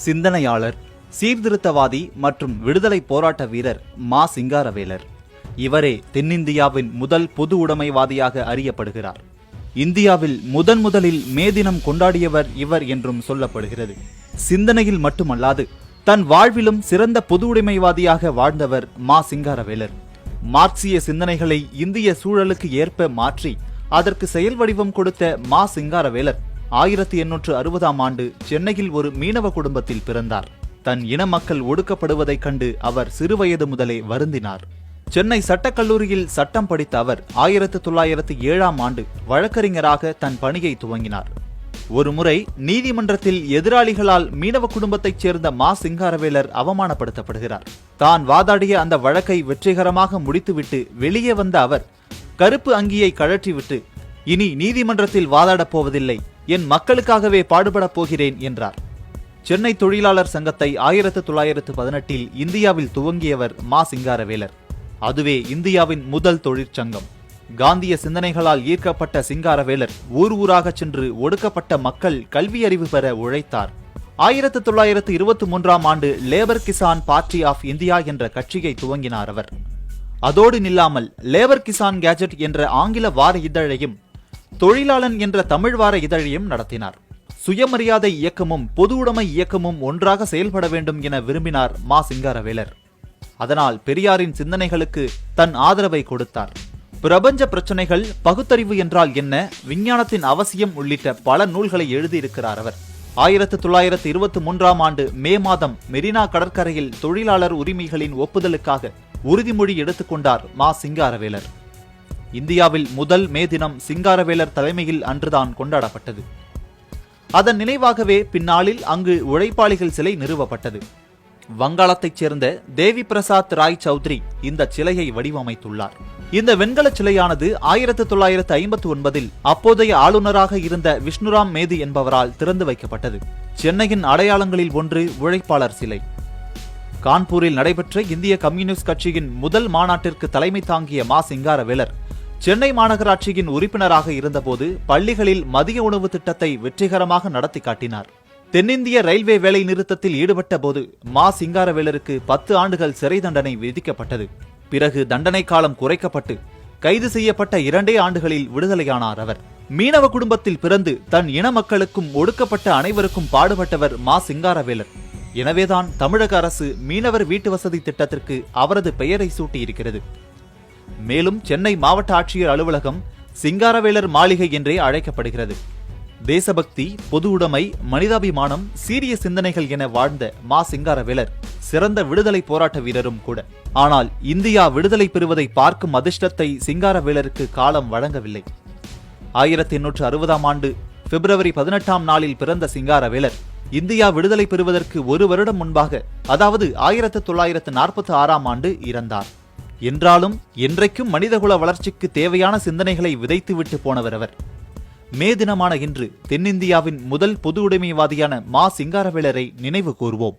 சிந்தனையாளர், சீர்திருத்தவாதி மற்றும் விடுதலை போராட்ட வீரர் மா. சிங்காரவேலர். இவரே தென்னிந்தியாவின் முதல் பொது உடைமைவாதியாக அறியப்படுகிறார். இந்தியாவில் முதலில் மே தினம் கொண்டாடியவர் இவர் என்றும் சொல்லப்படுகிறது. சிந்தனையில் மட்டுமல்லாது தன் வாழ்விலும் சிறந்த பொது உடைமைவாதியாக வாழ்ந்தவர் மா. சிங்காரவேலர். மார்க்சிய சிந்தனைகளை இந்திய சூழலுக்கு ஏற்ப மாற்றி அதற்கு செயல் வடிவம் கொடுத்த மா. சிங்காரவேலர் 1860ஆம் ஆண்டு சென்னையில் ஒரு மீனவ குடும்பத்தில் பிறந்தார். தன் இன மக்கள் ஒடுக்கப்படுவதைக் கண்டு அவர் சிறுவயது முதலே வருந்தினார். சென்னை சட்டக்கல்லூரியில் சட்டம் படித்த அவர் 1907ஆம் ஆண்டு வழக்கறிஞராக தன் பணியை துவங்கினார். ஒருமுறை நீதிமன்றத்தில் எதிராளிகளால் மீனவ குடும்பத்தைச் சேர்ந்த மா. சிங்காரவேலர் அவமானப்படுத்தப்படுகிறார். தான் வாதாடிய அந்த வழக்கை வெற்றிகரமாக முடித்துவிட்டு வெளியே வந்த அவர் கருப்பு அங்கியை கழற்றிவிட்டு, இனி நீதிமன்றத்தில் வாதாடப் போவதில்லை, என் மக்களுக்காகவே பாடுபடப் போகிறேன் என்றார். சென்னை தொழிலாளர் சங்கத்தை 1918இல் இந்தியாவில் துவங்கியவர் மா. சிங்காரவேலர். அதுவே இந்தியாவின் முதல் தொழிற்சங்கம். காந்திய சிந்தனைகளால் ஈர்க்கப்பட்ட சிங்காரவேலர் ஊர் ஊராக சென்று ஒடுக்கப்பட்ட மக்கள் கல்வி அறிவு பெற உழைத்தார். 1923ஆம் ஆண்டு Labour Kisan Party of India என்ற கட்சியை துவங்கினார் அவர். அதோடு நில்லாமல் லேபர் கிசான் கேஜெட் என்ற ஆங்கில வார இதழையும் தொழிலாளன் என்ற தமிழ் வார இதழையும் நடத்தினார். சுயமரியாதை இயக்கமும் பொது உடைமை இயக்கமும் ஒன்றாக செயல்பட வேண்டும் என விரும்பினார் மா. சிங்காரவேலர். அதனால் பெரியாரின் சிந்தனைகளுக்கு தன் ஆதரவை கொடுத்தார். பிரபஞ்ச பிரச்சனைகள், பகுத்தறிவு என்றால் என்ன, விஞ்ஞானத்தின் அவசியம் உள்ளிட்ட பல நூல்களை எழுதியிருக்கிறார் அவர். 1923ஆம் ஆண்டு மே மாதம் மெரினா கடற்கரையில் தொழிலாளர் உரிமைகளின் ஒப்புதலுக்காக உறுதிமொழி எடுத்துக்கொண்டார் மா. சிங்காரவேலர். இந்தியாவில் முதல் மே தினம் சிங்காரவேலர் தலைமையில் அன்றுதான் கொண்டாடப்பட்டது. அதன் நினைவாகவே பின்னாளில் அங்கு உழைப்பாளிகள் சிலை நிறுவப்பட்டது. வங்காளத்தைச் சேர்ந்த தேவி பிரசாத் ராய் சௌத்ரி இந்த சிலையை வடிவமைத்துள்ளார். இந்த வெண்கல சிலையானது 1959இல் அப்போதைய ஆளுநராக இருந்த விஷ்ணுராம் மேதி என்பவரால் திறந்து வைக்கப்பட்டது. சென்னையின் அடையாளங்களில் ஒன்று உழைப்பாளர் சிலை. கான்பூரில் நடைபெற்ற இந்திய கம்யூனிஸ்ட் கட்சியின் முதல் மாநாட்டிற்கு தலைமை தாங்கிய மா. சிங்காரவேலர் சென்னை மாநகராட்சியின் உறுப்பினராக இருந்தபோது பள்ளிகளில் மதிய உணவு திட்டத்தை வெற்றிகரமாக நடத்தி காட்டினார். தென்னிந்திய ரயில்வே வேலை நிறுத்தத்தில் ஈடுபட்ட போது மா. சிங்காரவேலருக்கு 10 ஆண்டுகள் சிறை தண்டனை விதிக்கப்பட்டது. பிறகு தண்டனை காலம் குறைக்கப்பட்டு கைது செய்யப்பட்ட 2 ஆண்டுகளில் விடுதலையானார் அவர். மீனவ குடும்பத்தில் பிறந்து தன் இன மக்களுக்கும் ஒடுக்கப்பட்ட அனைவருக்கும் பாடுபட்டவர் மா. சிங்காரவேலர். எனவேதான் தமிழக அரசு மீனவர் வீட்டு வசதி திட்டத்திற்கு அவரது பெயரை சூட்டியிருக்கிறது. மேலும் சென்னை மாவட்ட ஆட்சியர் அலுவலகம் சிங்காரவேலர் மாளிகை என்றே அழைக்கப்படுகிறது. தேசபக்தி, பொது உடைமை, மனிதாபிமானம், சீரிய சிந்தனைகள் என வாழ்ந்த மா. சிங்காரவேலர் சிறந்த விடுதலை போராட்ட வீரரும் கூட. ஆனால் இந்தியா விடுதலை பெறுவதை பார்க்கும் அதிர்ஷ்டத்தை சிங்காரவேலருக்கு காலம் வழங்கவில்லை. 1860ஆம் ஆண்டு பிப்ரவரி 18ஆம் நாளில் பிறந்த சிங்காரவேலர் இந்தியா விடுதலை பெறுவதற்கு 1 வருடம் முன்பாக, அதாவது 1946ஆம் ஆண்டு இறந்தார். என்றாலும் என்றைக்கும் மனிதகுல வளர்ச்சிக்கு தேவையான சிந்தனைகளை விதைத்துவிட்டு போனவர் அவர். மே தினமான இன்று தென்னிந்தியாவின் முதல் பொது உடைமைவாதியான மா. சிங்காரவேலரை நினைவு கூர்வோம்.